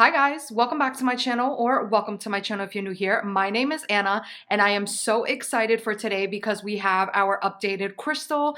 Hi guys, welcome back to my channel, or welcome to my channel if you're new here. My name is Anna and I am so excited for today because we have our updated crystal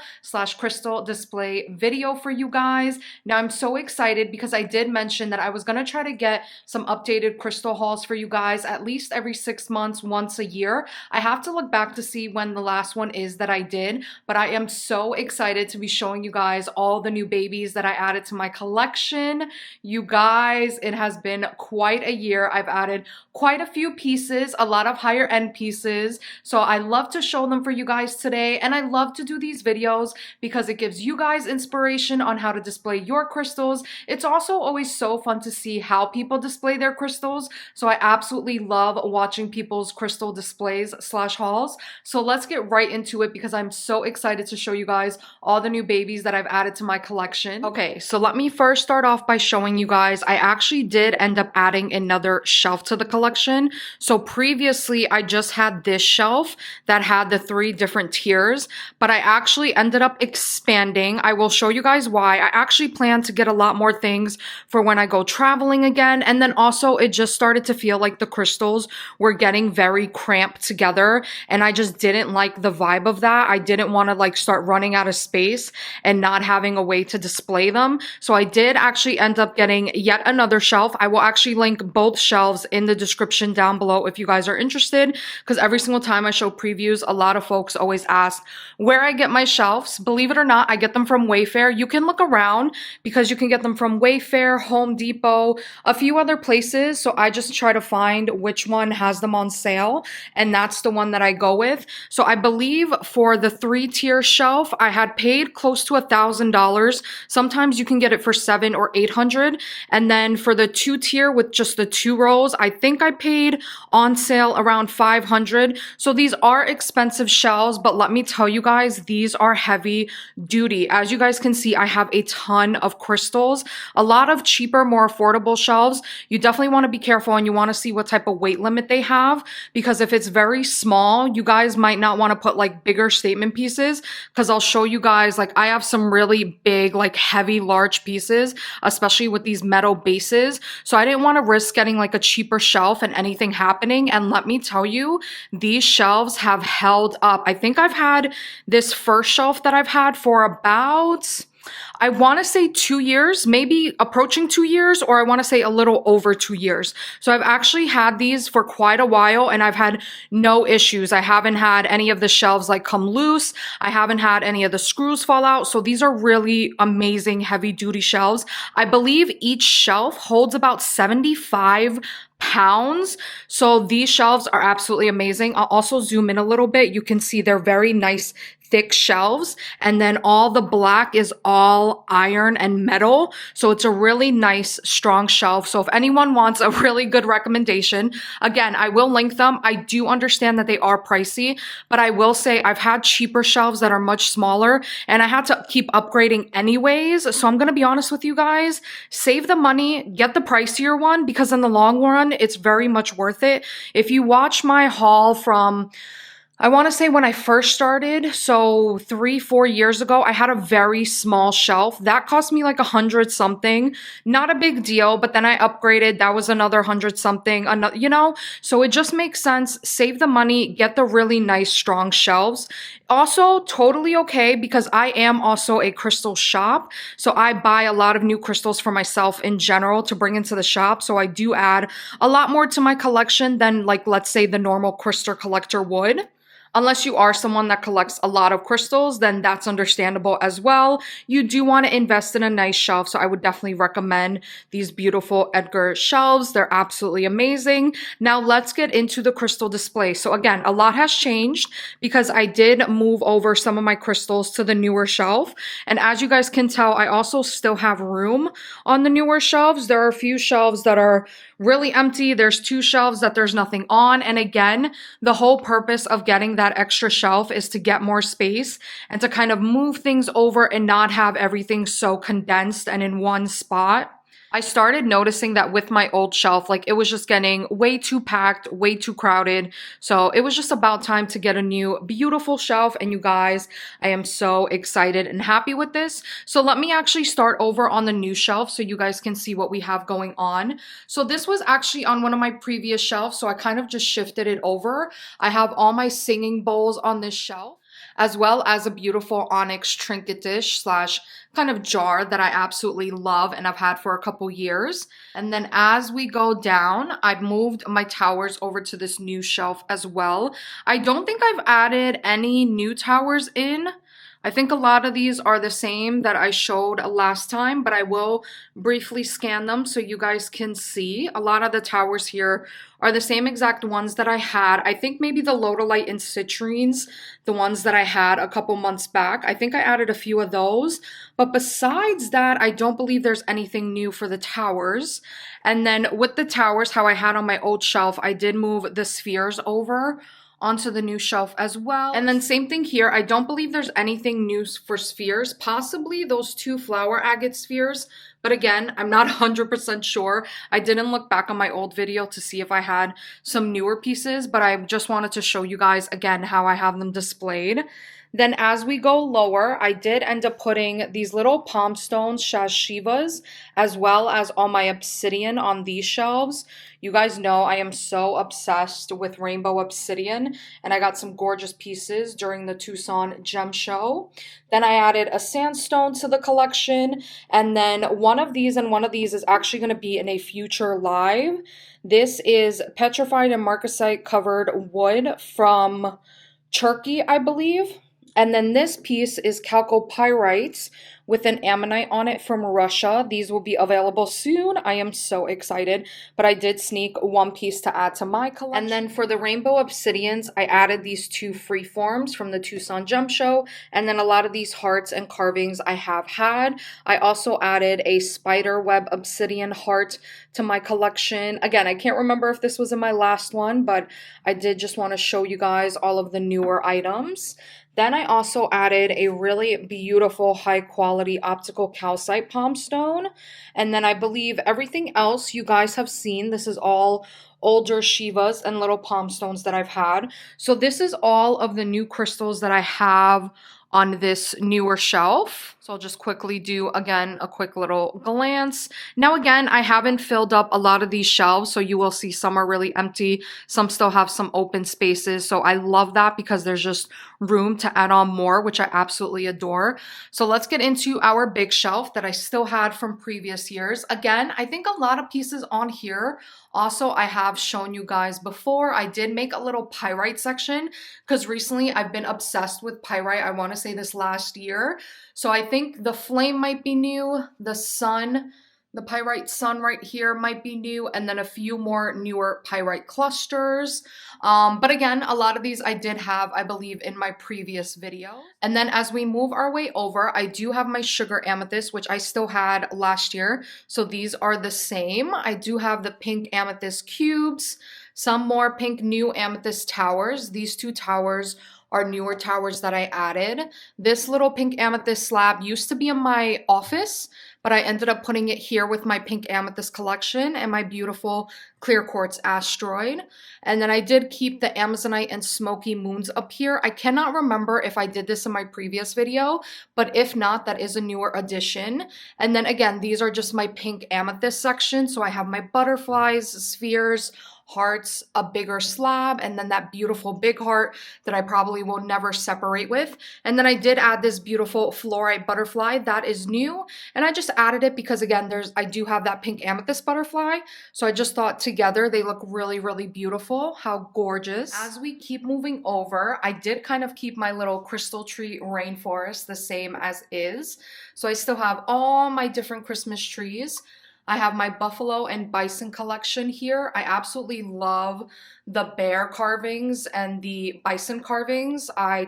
display video for you guys. Now I'm so excited because I did mention that I was going to try to get some updated crystal hauls for you guys at least every 6 months, once a year. I have to look back to see when the last one is that I did, but I am so excited to be showing you guys all the new babies that I added to my collection. You guys, it has been quite a year. I've added quite a few pieces, a lot of higher end pieces. So I love to show them for you guys today. And I love to do these videos because it gives you guys inspiration on how to display your crystals. It's also always so fun to see how people display their crystals. So I absolutely love watching people's crystal displays / hauls. So let's get right into it because I'm so excited to show you guys all the new babies that I've added to my collection. Okay, so let me first start off by showing you guys, I actually did end up adding another shelf to the collection. So previously I just had this shelf that had the 3 different tiers, but I actually ended up expanding. I will show you guys why. I actually plan to get a lot more things for when I go traveling again. And then also it just started to feel like the crystals were getting very cramped together and I just didn't like the vibe of that. I didn't want to like start running out of space and not having a way to display them. So I did actually end up getting yet another shelf. I will actually link both shelves in the description down below if you guys are interested, because every single time I show previews, a lot of folks always ask where I get my shelves. Believe it or not, I get them from Wayfair. You can look around because you can get them from Wayfair, Home Depot, a few other places. So I just try to find which one has them on sale, and that's the one that I go with. So I believe for the 3-tier shelf, I had paid close to $1,000. Sometimes you can get it for $700 or $800. And then for the 2-tier with just the 2 rows, I think I paid on sale around $500. So these are expensive shelves, but let me tell you guys, these are heavy duty. As you guys can see, I have a ton of crystals, a lot of cheaper, more affordable shelves. You definitely want to be careful and you want to see what type of weight limit they have, because if it's very small, you guys might not want to put like bigger statement pieces, because I'll show you guys, like I have some really big, like heavy, large pieces, especially with these metal bases. So I didn't want to risk getting like a cheaper shelf and anything happening. And let me tell you, these shelves have held up. I think I've had this first shelf that I've had for about, I want to say 2 years, maybe approaching 2 years, or I want to say a little over 2 years. So I've actually had these for quite a while and I've had no issues. I haven't had any of the shelves like come loose. I haven't had any of the screws fall out. So these are really amazing heavy duty shelves. I believe each shelf holds about 75 pounds. So these shelves are absolutely amazing. I'll also zoom in a little bit. You can see they're very nice, thick shelves. And then all the black is all iron and metal. So it's a really nice, strong shelf. So if anyone wants a really good recommendation, again, I will link them. I do understand that they are pricey, but I will say I've had cheaper shelves that are much smaller and I had to keep upgrading anyways. So I'm going to be honest with you guys, save the money, get the pricier one, because in the long run, it's very much worth it. If you watch my haul from, I want to say when I first started, so 3-4 years ago, I had a very small shelf. That cost me like 100 something. Not a big deal, but then I upgraded. That was another 100 something, another, you know? So it just makes sense. Save the money, get the really nice, strong shelves. Also, totally okay because I am also a crystal shop. So I buy a lot of new crystals for myself in general to bring into the shop. So I do add a lot more to my collection than like, let's say the normal crystal collector would. Unless you are someone that collects a lot of crystals, then that's understandable as well. You do want to invest in a nice shelf, so I would definitely recommend these beautiful Edgar shelves. They're absolutely amazing. Now let's get into the crystal display. So again, a lot has changed because I did move over some of my crystals to the newer shelf. And as you guys can tell, I also still have room on the newer shelves. There are a few shelves that are really empty. There's 2 shelves that there's nothing on. And again, the whole purpose of getting that extra shelf is to get more space and to kind of move things over and not have everything so condensed and in one spot. I started noticing that with my old shelf, like it was just getting way too packed, way too crowded. So it was just about time to get a new beautiful shelf. And you guys, I am so excited and happy with this. So let me actually start over on the new shelf so you guys can see what we have going on. So this was actually on one of my previous shelves. So I kind of just shifted it over. I have all my singing bowls on this shelf, as well as a beautiful onyx trinket dish slash kind of jar that I absolutely love and I've had for a couple years. And then as we go down, I've moved my towers over to this new shelf as well. I don't think I've added any new towers in. I think a lot of these are the same that I showed last time, but I will briefly scan them so you guys can see. A lot of the towers here are the same exact ones that I had. I think maybe the Lodolite and Citrines, the ones that I had a couple months back, I think I added a few of those. But besides that, I don't believe there's anything new for the towers. And then with the towers, how I had on my old shelf, I did move the spheres over onto the new shelf as well. And then same thing here. I don't believe there's anything new for spheres, possibly those two flower agate spheres. But again, I'm not 100% sure. I didn't look back on my old video to see if I had some newer pieces, but I just wanted to show you guys again how I have them displayed. Then as we go lower, I did end up putting these little palm stones, Shivas, as well as all my obsidian on these shelves. You guys know I am so obsessed with rainbow obsidian, and I got some gorgeous pieces during the Tucson Gem Show. Then I added a sandstone to the collection, and then one of these and one of these is actually going to be in a future live. This is petrified and marcasite covered wood from Turkey, I believe. And then this piece is chalcopyrite with an ammonite on it from Russia. These will be available soon. I am so excited, but I did sneak one piece to add to my collection. And then for the rainbow obsidians, I added these two freeforms from the Tucson Gem Show, and then a lot of these hearts and carvings I have had. I also added a spider web obsidian heart to my collection. Again, I can't remember if this was in my last one, but I did just want to show you guys all of the newer items. Then I also added a really beautiful high quality optical calcite palm stone. And then I believe everything else you guys have seen. This is all older Shivas and little palm stones that I've had. So this is all of the new crystals that I have on this newer shelf. So I'll just quickly do, again, a quick little glance. Now, again, I haven't filled up a lot of these shelves, so you will see some are really empty. Some still have some open spaces. So I love that because there's just room to add on more, which I absolutely adore. So let's get into our big shelf that I still had from previous years. Again, I think a lot of pieces on here also I have shown you guys before. I did make a little pyrite section because recently I've been obsessed with pyrite. I want to say this last year. So I think the flame might be new, the sun, the pyrite sun right here might be new, and then a few more newer pyrite clusters. But again, a lot of these I did have, I believe, in my previous video. And then as we move our way over, I do have my sugar amethyst, which I still had last year. So these are the same. I do have the pink amethyst cubes, some more pink new amethyst towers. These two towers are newer towers that I added. This little pink amethyst slab used to be in my office, but I ended up putting it here with my pink amethyst collection and my beautiful clear quartz asteroid. And then I did keep the Amazonite and smoky moons up here. I cannot remember if I did this in my previous video, but if not, that is a newer addition. And then again, these are just my pink amethyst section. So I have my butterflies, spheres, hearts, a bigger slab, and then that beautiful big heart that I probably will never separate with. And then I did add this beautiful fluorite butterfly that is new, and I just added it because again, I do have that pink amethyst butterfly, so I just thought together they look really, really beautiful. How gorgeous. As we keep moving over, I did kind of keep my little crystal tree rainforest the same as is. So I still have all my different Christmas trees. I have my buffalo and bison collection here. I absolutely love the bear carvings and the bison carvings. I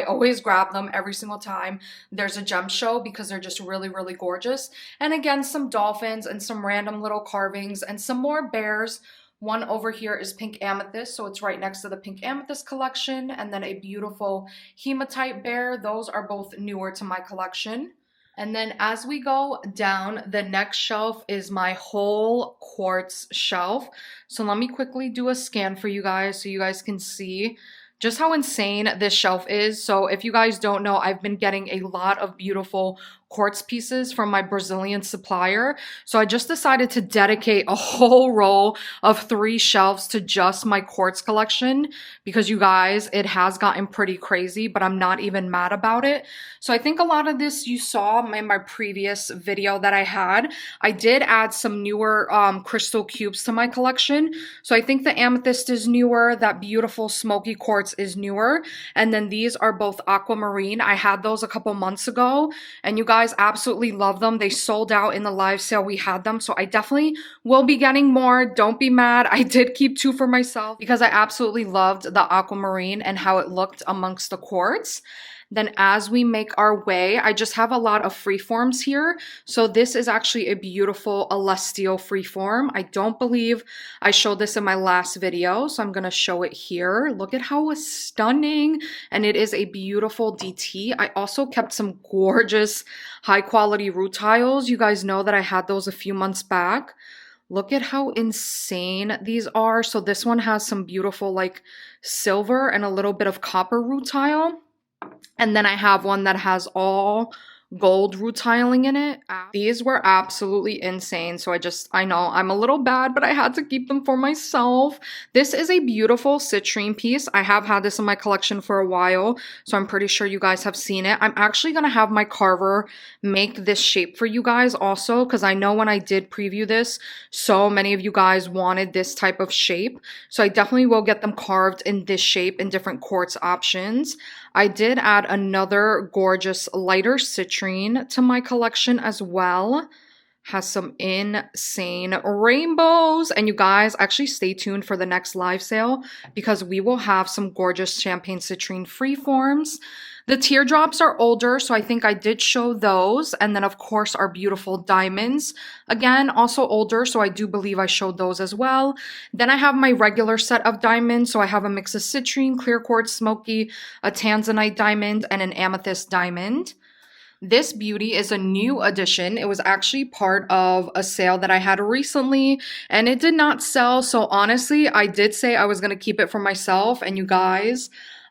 always grab them every single time there's a gem show because they're just really, really gorgeous. And again, some dolphins and some random little carvings and some more bears. One over here is pink amethyst, so it's right next to the pink amethyst collection. And then a beautiful hematite bear. Those are both newer to my collection. And then as we go down, the next shelf is my whole quartz shelf. So let me quickly do a scan for you guys so you guys can see just how insane this shelf is. So if you guys don't know, I've been getting a lot of beautiful quartz pieces from my Brazilian supplier. So I just decided to dedicate a whole row of 3 shelves to just my quartz collection because you guys, it has gotten pretty crazy, but I'm not even mad about it. So I think a lot of this you saw in my previous video that I had. I did add some newer crystal cubes to my collection. So I think the amethyst is newer, that beautiful smoky quartz is newer, and then these are both aquamarine. I had those a couple months ago, and you guys absolutely love them. They sold out in the live sale we had them, so I definitely will be getting more. Don't be mad. I did keep 2 for myself because I absolutely loved the aquamarine and how it looked amongst the quartz. Then as we make our way, I just have a lot of freeforms here. So this is actually a beautiful Celestial freeform. I don't believe I showed this in my last video, so I'm going to show it here. Look at how stunning, and it is a beautiful DT. I also kept some gorgeous high quality root tiles. You guys know that I had those a few months back. Look at how insane these are. So this one has some beautiful like silver and a little bit of copper root tile. And then I have one that has all gold root tiling in it. These were absolutely insane. So I know I'm a little bad, but I had to keep them for myself. This is a beautiful citrine piece. I have had this in my collection for a while, so I'm pretty sure you guys have seen it. I'm actually going to have my carver make this shape for you guys also, because I know when I did preview this, so many of you guys wanted this type of shape. So I definitely will get them carved in this shape in different quartz options. I did add another gorgeous lighter citrine to my collection as well. Has some insane rainbows. And you guys, actually stay tuned for the next live sale because we will have some gorgeous champagne citrine freeforms. The teardrops are older, so I think I did show those. And then, of course, our beautiful diamonds. Again, also older, so I do believe I showed those as well. Then I have my regular set of diamonds. So I have a mix of citrine, clear quartz, smoky, a tanzanite diamond, and an amethyst diamond. This beauty is a new addition. It was actually part of a sale that I had recently and it did not sell. So honestly, I did say I was going to keep it for myself, and you guys,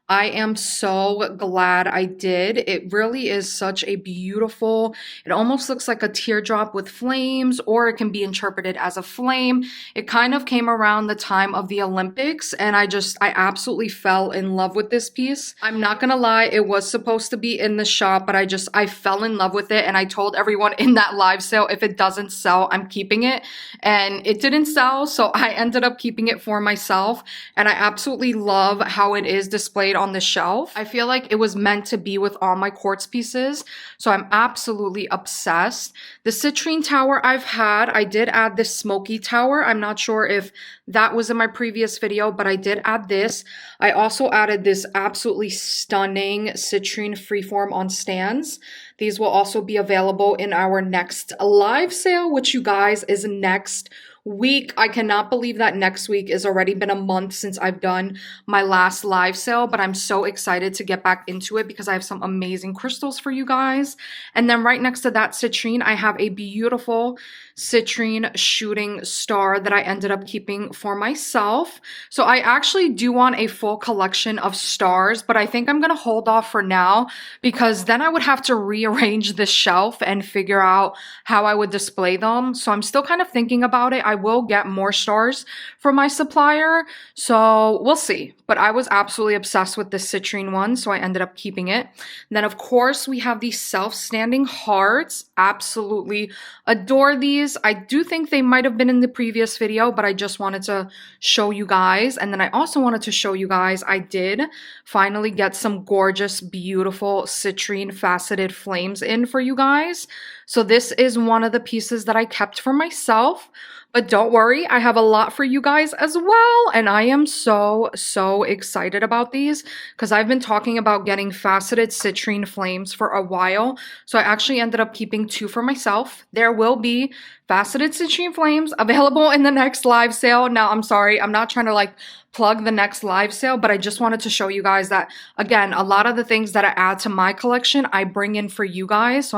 I am so glad I did. It really is such a beautiful, it almost looks like a teardrop with flames, or it can be interpreted as a flame. It kind of came around the time of the Olympics, and I absolutely fell in love with this piece. I'm not gonna lie, it was supposed to be in the shop, but I fell in love with it, and I told everyone in that live sale, if it doesn't sell, I'm keeping it. And it didn't sell, so I ended up keeping it for myself, and I absolutely love how it is displayed on the shelf. I feel like it was meant to be with all my quartz pieces, so I'm absolutely obsessed. The citrine tower I've had, I did add this smoky tower. I'm not sure if that was in my previous video, but I did add this. I also added this absolutely stunning citrine freeform on stands. These will also be available in our next live sale, which you guys is next week. I cannot believe that next week is already been a month since I've done my last live sale, but I'm so excited to get back into it because I have some amazing crystals for you guys. And then right next to that citrine, I have a beautiful citrine shooting star that I ended up keeping for myself. So I actually do want a full collection of stars, but I think I'm going to hold off for now because then I would have to rearrange the shelf and figure out how I would display them. So I'm still kind of thinking about it. I will get more stars from my supplier, so we'll see. But I was absolutely obsessed with this citrine one, so I ended up keeping it. And then, of course, we have these self-standing hearts. Absolutely adore these. I do think they might have been in the previous video, but I just wanted to show you guys. And then I also wanted to show you guys I did finally get some gorgeous, beautiful citrine faceted flames in for you guys. So this is one of the pieces that I kept for myself. But don't worry, I have a lot for you guys as well. And I am so excited about these because I've been talking about getting faceted citrine flames for a while. So I actually ended up keeping 2 for myself. There will be faceted citrine flames available in the next live sale. Now, I'm sorry, I'm not trying to like plug the next live sale, but I just wanted to show you guys that, again, a lot of the things that I add to my collection, I bring in for you guys. So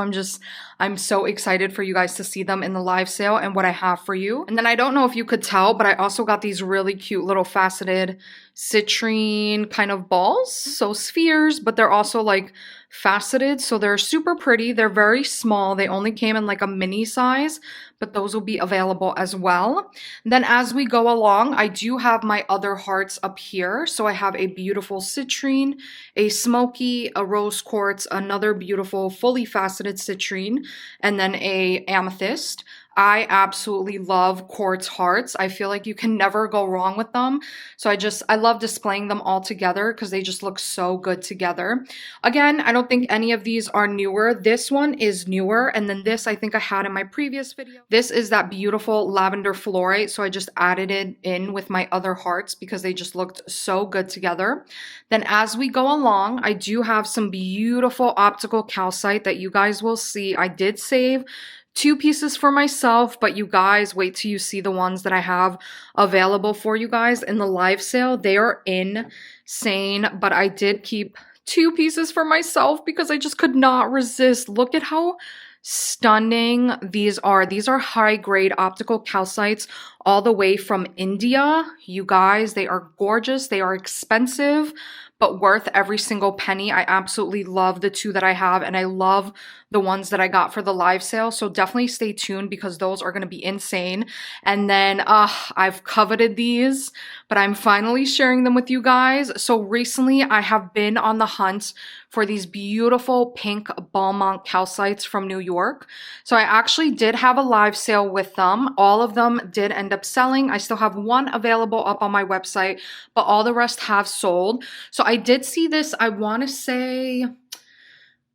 I'm so excited for you guys to see them in the live sale and what I have for you. And then I don't know if you could tell, but I also got these really cute little faceted citrine kind of balls. So spheres, but they're also like faceted. So they're super pretty. They're very small. They only came in like a mini size, but those will be available as well. Then as we go along, I do have my other hearts up here. So I have a beautiful citrine, a smoky, a rose quartz, another beautiful fully faceted citrine, and then a amethyst. I absolutely love quartz hearts. I feel like you can never go wrong with them. So I love displaying them all together because they just look so good together. Again, I don't think any of these are newer. This one is newer. And then this I think I had in my previous video. This is that beautiful lavender fluorite. So I just added it in with my other hearts because they just looked so good together. Then as we go along, I do have some beautiful optical calcite that you guys will see. I did save 2 pieces for myself, but you guys wait till you see the ones that I have available for you guys in the live sale. They are insane, but I did keep 2 pieces for myself because I just could not resist. Look at how stunning these are. These are high grade optical calcites all the way from India. You guys, they are gorgeous. They are expensive, but worth every single penny. I absolutely love the 2 that I have, and I love the ones that I got for the live sale. So definitely stay tuned because those are going to be insane. And then I've coveted these, but I'm finally sharing them with you guys. So recently I have been on the hunt for these beautiful pink Balmont calcites from New York. So I actually did have a live sale with them. All of them did end up selling. I still have one available up on my website, but all the rest have sold. So I did see this, I want to say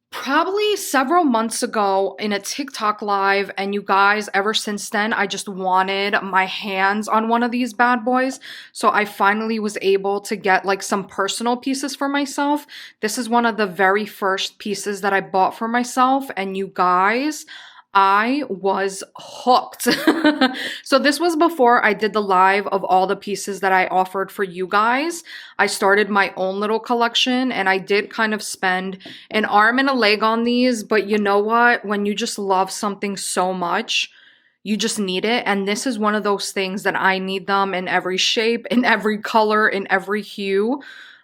probably several months ago in a TikTok live, and you guys, ever since then, I just wanted my hands on one of these bad boys. So I finally was able to get like some personal pieces for myself. This is one of the very first pieces that I bought for myself, and you guys, I was hooked. So this was before I did the live of all the pieces that I offered for you guys. I started my own little collection, and I did kind of spend an arm and a leg on these, but you know what? When you just love something so much, you just need it. And this is one of those things that I need them in every shape, in every color, in every hue.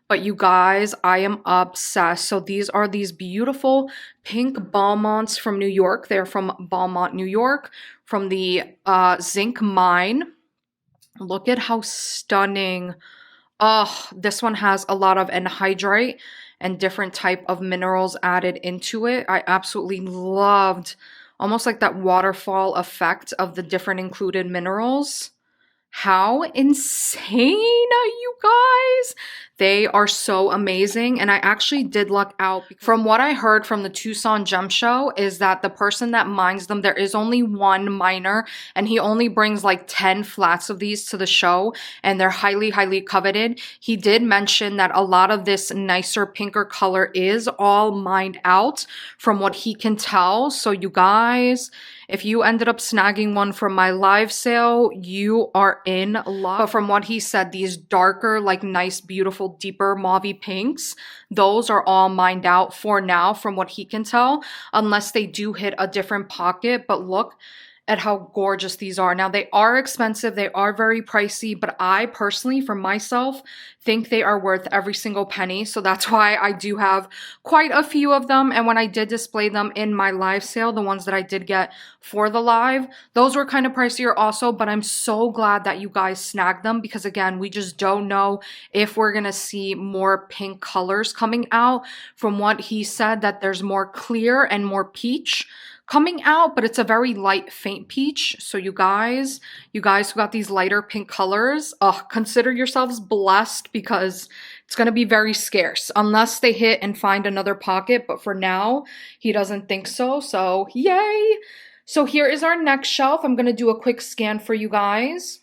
But you guys, I am obsessed. So these are these beautiful pink Balmonts from New York. They're from Balmont, New York, from the zinc mine. Look at how stunning. Oh, this one has a lot of anhydrite and different type of minerals added into it. I absolutely loved almost like that waterfall effect of the different included minerals. How insane, you guys! They are so amazing, and I actually did luck out. From what I heard from the Tucson Gem Show is that the person that mines them, there is only one miner, and he only brings like 10 flats of these to the show, and they're highly, highly coveted. He did mention that a lot of this nicer, pinker color is all mined out from what he can tell. So you guys, if you ended up snagging one from my live sale, you are in luck. But from what he said, these darker, like nice, beautiful, deeper mauvey pinks, those are all mined out for now from what he can tell, unless they do hit a different pocket. But look at how gorgeous these are. Now, they are expensive, they are very pricey, but I personally, for myself, think they are worth every single penny. So that's why I do have quite a few of them. And when I did display them in my live sale, the ones that I did get for the live, those were kind of pricier also, but I'm so glad that you guys snagged them because again, we just don't know if we're gonna see more pink colors coming out. From what he said, that there's more clear and more peach coming out, but it's a very light, faint peach. So you guys who got these lighter pink colors, consider yourselves blessed because it's going to be very scarce unless they hit and find another pocket. But for now, he doesn't think so. So yay. So here is our next shelf. I'm going to do a quick scan for you guys.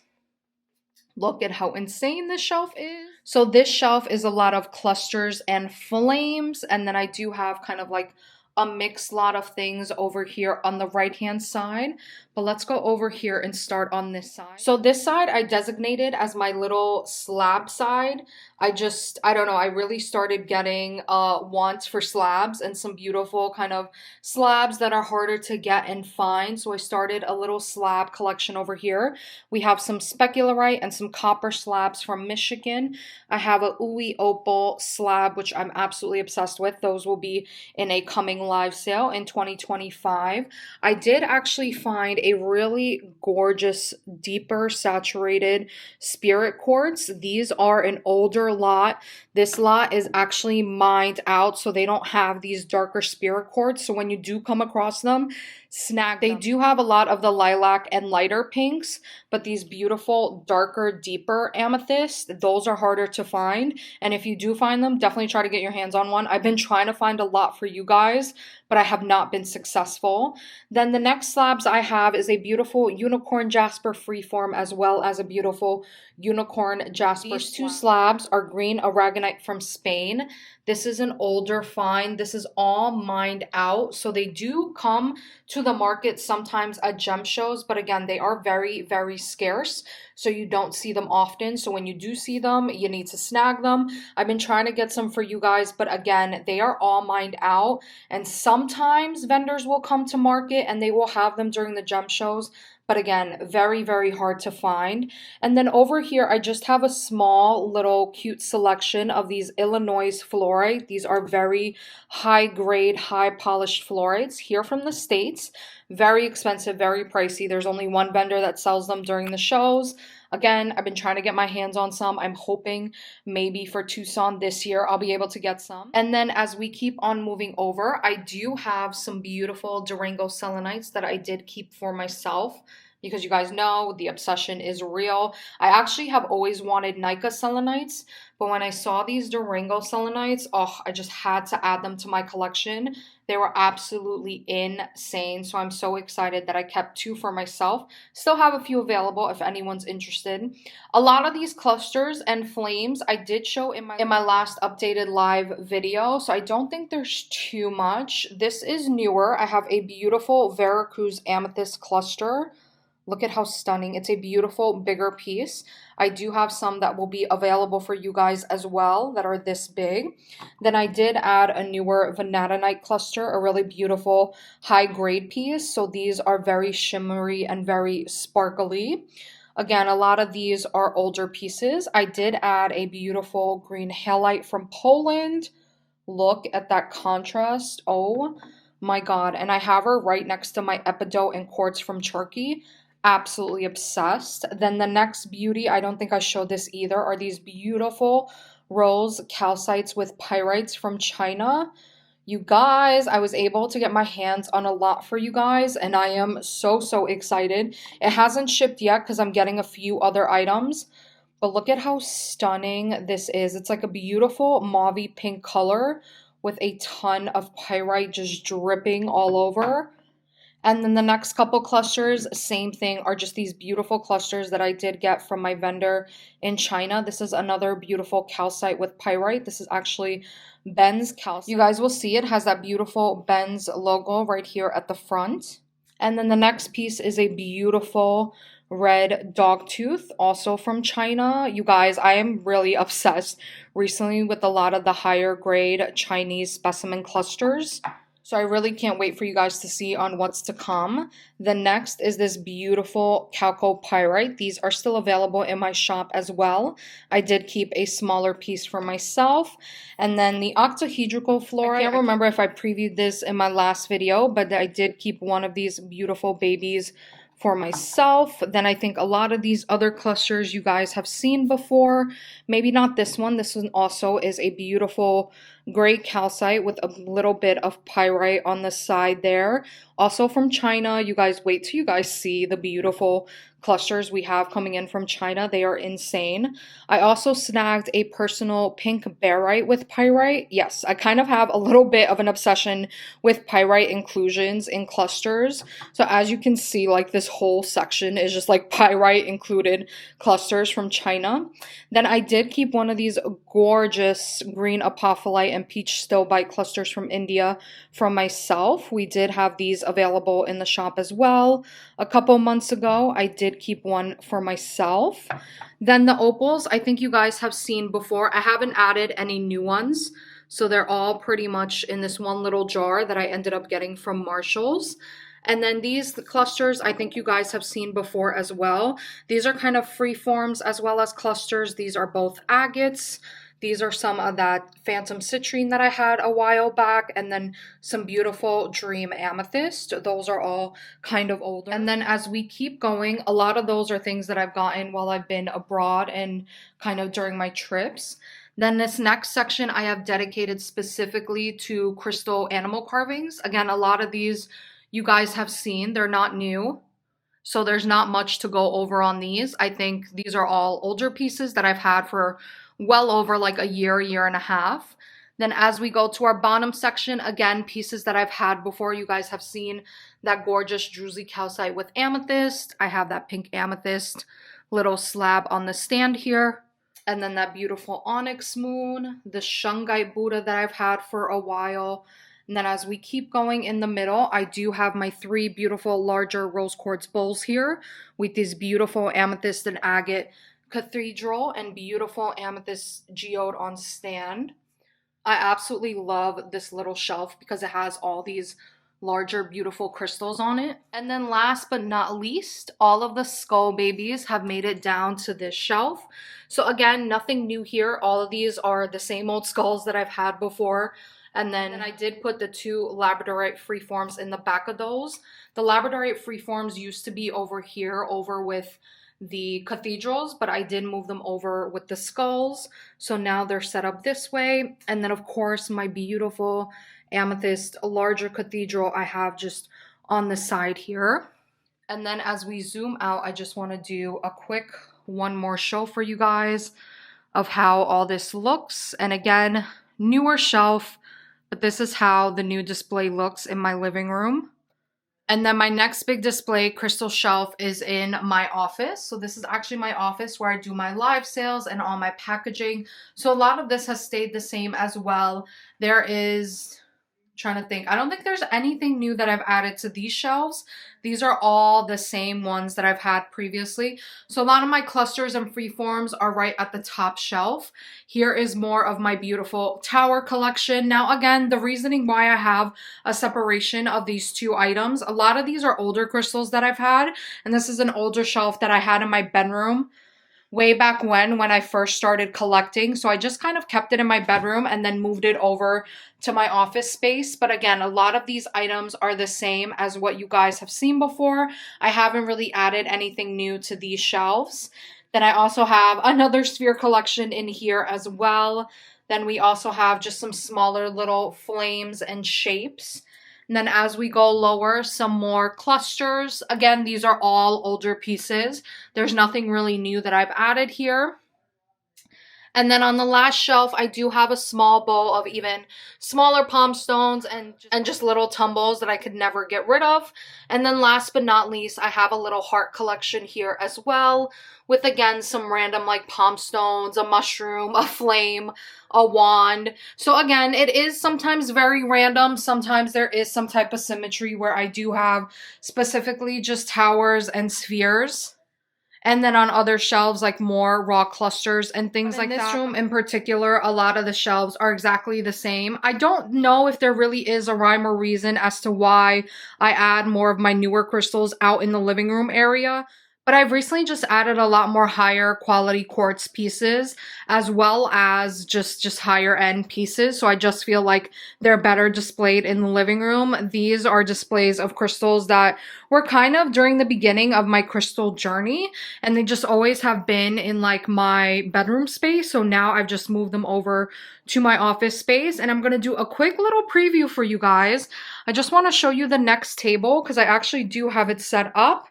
Look at how insane this shelf is. So this shelf is a lot of clusters and flames. And then I do have kind of like a mixed lot of things over here on the right hand side. But let's go over here and start on this side. So this side I designated as my little slab side. I don't know, I really started getting wants for slabs and some beautiful kind of slabs that are harder to get and find. So I started a little slab collection over here. We have some specularite and some copper slabs from Michigan. I have a Uwe Opal slab, which I'm absolutely obsessed with. Those will be in a coming live sale in 2025. I did actually find a really gorgeous, deeper saturated spirit quartz. These are an older lot. This lot is actually mined out, so they don't have these darker spirit quartz. So when you do come across them, snag them. They do have a lot of the lilac and lighter pinks, but these beautiful, darker, deeper amethysts, those are harder to find. And if you do find them, definitely try to get your hands on one. I've been trying to find a lot for you guys, but I have not been successful. Then the next slabs I have is a beautiful unicorn jasper freeform, as well as a beautiful unicorn jasper. These two slabs are green aragonite from Spain. This is an older find. This is all mined out. So they do come to the market sometimes at gem shows, but again, they are very, very scarce. So you don't see them often. So when you do see them, you need to snag them. I've been trying to get some for you guys, but again, they are all mined out. And sometimes vendors will come to market and they will have them during the gem shows. But again, very, very hard to find. And then over here, I just have a small little cute selection of these Illinois fluorite. These are very high grade, high polished fluorites here from the States. Very expensive, very pricey. There's only one vendor that sells them during the shows. Again, I've been trying to get my hands on some. I'm hoping maybe for Tucson this year, I'll be able to get some. And then as we keep on moving over, I do have some beautiful Durango selenites that I did keep for myself, because you guys know the obsession is real. I actually have always wanted Nika selenites, but when I saw these Durango selenites, oh, I just had to add them to my collection. They were absolutely insane. So I'm so excited that I kept two for myself. Still have a few available if anyone's interested. A lot of these clusters and flames I did show in my last updated live video. So I don't think there's too much. This is newer. I have a beautiful Veracruz amethyst cluster. Look at how stunning. It's a beautiful, bigger piece. I do have some that will be available for you guys as well that are this big. Then I did add a newer Vanadinite cluster, a really beautiful high-grade piece. So these are very shimmery and very sparkly. Again, a lot of these are older pieces. I did add a beautiful green halite from Poland. Look at that contrast. Oh my God. And I have her right next to my epidote and quartz from Turkey. Absolutely obsessed. Then the next beauty, I don't think I showed this either, are these beautiful rose calcites with pyrites from China. You guys, I was able to get my hands on a lot for you guys, and I am so, so excited. It hasn't shipped yet because I'm getting a few other items, but look at how stunning this is. It's like a beautiful mauve pink color with a ton of pyrite just dripping all over. And then the next couple clusters, same thing, are just these beautiful clusters that I did get from my vendor in China. This is another beautiful calcite with pyrite. This is actually Ben's calcite. You guys will see it has that beautiful Ben's logo right here at the front. And then the next piece is a beautiful red dogtooth, also from China. You guys, I am really obsessed recently with a lot of the higher grade Chinese specimen clusters. So I really can't wait for you guys to see on what's to come. The next is this beautiful chalcopyrite. These are still available in my shop as well. I did keep a smaller piece for myself. And then the octahedrical fluorite. I can't remember if I previewed this in my last video, but I did keep one of these beautiful babies for myself. Then I think a lot of these other clusters you guys have seen before. Maybe not this one. This one also is a beautiful gray calcite with a little bit of pyrite on the side there. Also from China. You guys wait till you guys see the beautiful clusters we have coming in from China. They are insane. I also snagged a personal pink barite with pyrite. Yes, I kind of have a little bit of an obsession with pyrite inclusions in clusters. So as you can see, like this whole section is just like pyrite included clusters from China. Then I did keep one of these gorgeous green apophyllite and peach stilbite clusters from India for myself. We did have these available in the shop as well. A couple months ago, I did keep one for myself. Then the opals, I think you guys have seen before. I haven't added any new ones, so they're all pretty much in this one little jar that I ended up getting from Marshall's. And then these clusters, I think you guys have seen before as well. These are kind of free forms as well as clusters. These are both agates. These are some of that phantom citrine that I had a while back, and then some beautiful dream amethyst. Those are all kind of older. And then as we keep going, a lot of those are things that I've gotten while I've been abroad and kind of during my trips. Then this next section I have dedicated specifically to crystal animal carvings. Again, a lot of these you guys have seen. They're not new, so there's not much to go over on these. I think these are all older pieces that I've had for well over like a year and a half. Then as we go to our bottom section, again, pieces that I've had before. You guys have seen that gorgeous druzy calcite with amethyst. I have that pink amethyst little slab on the stand here. And then that beautiful onyx moon, the shungite Buddha that I've had for a while. And then as we keep going in the middle, I do have my 3 beautiful larger rose quartz bowls here with these beautiful amethyst and agate cathedral and beautiful amethyst geode on stand. I absolutely love this little shelf because it has all these larger beautiful crystals on it. And then last but not least, all of the skull babies have made it down to this shelf. So again, nothing new here. All of these are the same old skulls that I've had before. And then I did put the 2 labradorite freeforms in the back of those. The labradorite freeforms used to be over here, over with the cathedrals, but I did move them over with the skulls. So now they're set up this way. And then of course my beautiful amethyst, a larger cathedral I have just on the side here. And then as we zoom out, I just want to do a quick one more show for you guys of how all this looks. And again, newer shelf, but this is how the new display looks in my living room. And then my next big display crystal shelf is in my office. So this is actually my office where I do my live sales and all my packaging. So a lot of this has stayed the same as well. There is, trying to think, I don't think there's anything new that I've added to these shelves. These are all the same ones that I've had previously. So a lot of my clusters and freeforms are right at the top shelf. Here is more of my beautiful tower collection. Now again, the reasoning why I have a separation of these 2 items, a lot of these are older crystals that I've had, and this is an older shelf that I had in my bedroom way back when I first started collecting. So I just kind of kept it in my bedroom and then moved it over to my office space. But again, a lot of these items are the same as what you guys have seen before. I haven't really added anything new to these shelves. Then I also have another sphere collection in here as well. Then we also have just some smaller little flames and shapes. And then as we go lower, some more clusters. Again, these are all older pieces. There's nothing really new that I've added here. And then on the last shelf, I do have a small bowl of even smaller palm stones and just little tumbles that I could never get rid of. And then last but not least, I have a little heart collection here as well, with again some random like palm stones, a mushroom, a flame, a wand. So again, it is sometimes very random. Sometimes there is some type of symmetry where I do have specifically just towers and spheres. And then on other shelves, like more raw clusters and things like that. In this room in particular, a lot of the shelves are exactly the same. I don't know if there really is a rhyme or reason as to why I add more of my newer crystals out in the living room area. But I've recently just added a lot more higher quality quartz pieces as well as just higher end pieces. So I just feel like they're better displayed in the living room. These are displays of crystals that were kind of during the beginning of my crystal journey, and they just always have been in like my bedroom space. So now I've just moved them over to my office space, and I'm going to do a quick little preview for you guys. I just want to show you the next table because I actually do have it set up.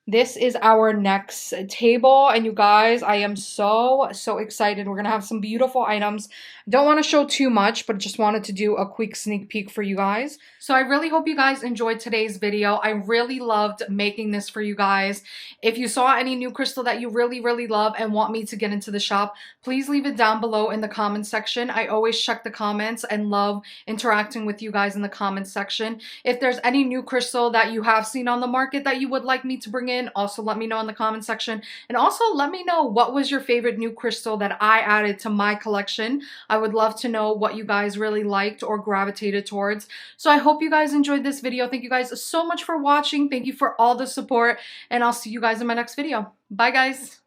This is our next table, and you guys, I am so excited. We're gonna have some beautiful items. Don't want to show too much, but just wanted to do a quick sneak peek for you guys. So I really hope you guys enjoyed today's video. I really loved making this for you guys. If you saw any new crystal that you really love and want me to get into the shop, please leave it down below in the comment section. I always check the comments and love interacting with you guys in the comment section. If there's any new crystal that you have seen on the market that you would like me to bring in, also let me know in the comment section. And also let me know what was your favorite new crystal that I added to my collection. I would love to know what you guys really liked or gravitated towards. So I hope you guys enjoyed this video. Thank you guys so much for watching. Thank you for all the support, and I'll see you guys in my next video. Bye guys.